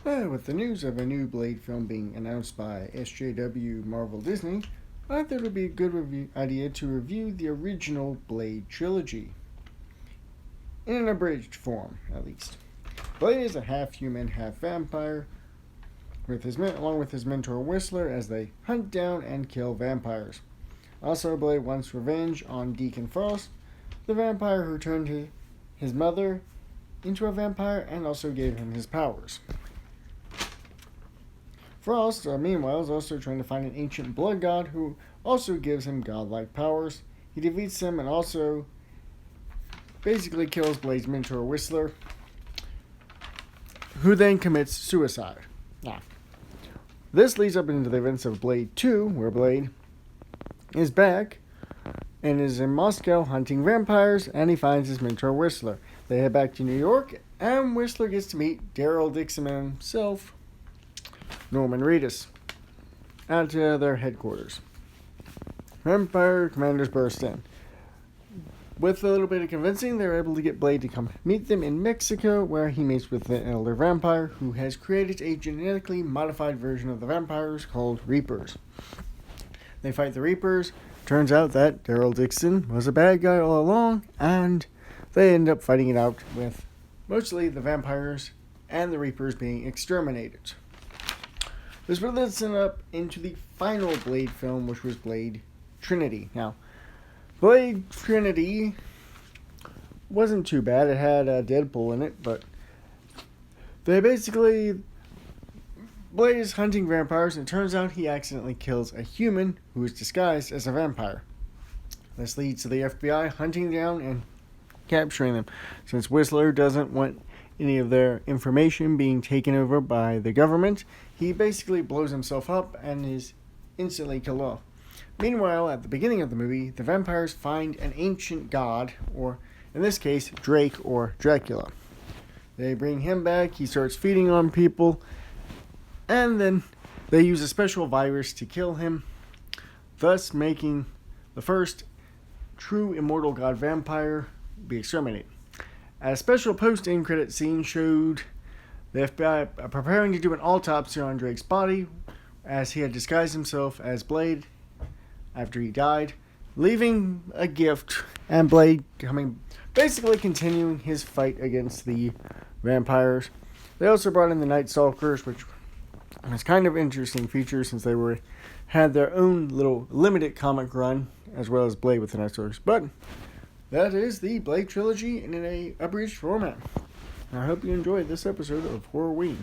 With the news of a new Blade film being announced by SJW Marvel Disney, I thought it would be a good idea to review the original Blade trilogy. In an abridged form, at least. Blade is a half-human, half-vampire, along with his mentor Whistler as they hunt down and kill vampires. Also, Blade wants revenge on Deacon Frost, the vampire who turned his mother into a vampire and also gave him his powers. Frost, meanwhile, is also trying to find an ancient blood god who also gives him godlike powers. He defeats him and also basically kills Blade's mentor Whistler, who then commits suicide. Now, this leads up into the events of Blade 2, where Blade is back and is in Moscow hunting vampires, and he finds his mentor Whistler. They head back to New York, and Whistler gets to meet Daryl Dixon himself, Norman Reedus, at their headquarters. Vampire commanders burst in. With a little bit of convincing, they're able to get Blade to come meet them in Mexico, where he meets with the elder vampire who has created a genetically modified version of the vampires called Reapers. They fight the Reapers. Turns out that Daryl Dixon was a bad guy all along, and they end up fighting it out with mostly the vampires and the Reapers being exterminated. This will then set up into the final Blade film, which was Blade Trinity. Now, Blade Trinity wasn't too bad. It had Deadpool in it, but Blade is hunting vampires, and it turns out he accidentally kills a human who is disguised as a vampire. This leads to the FBI hunting down and capturing them, since Whistler doesn't want any of their information being taken over by the government. He basically blows himself up and is instantly killed off. Meanwhile, at the beginning of the movie, the vampires find an ancient god, or in this case, Drake or Dracula. They bring him back, he starts feeding on people, and then they use a special virus to kill him, thus making the first true immortal god vampire be exterminated. A special post-end credit scene showed the FBI preparing to do an autopsy on Drake's body, as he had disguised himself as Blade after he died, leaving a gift, and Blade basically continuing his fight against the vampires. They also brought in the Night Stalkers, which was kind of interesting feature since they had their own little limited comic run, as well as Blade with the Night Stalkers. But that is the Blade trilogy in an abridged format. I hope you enjoyed this episode of Horroween.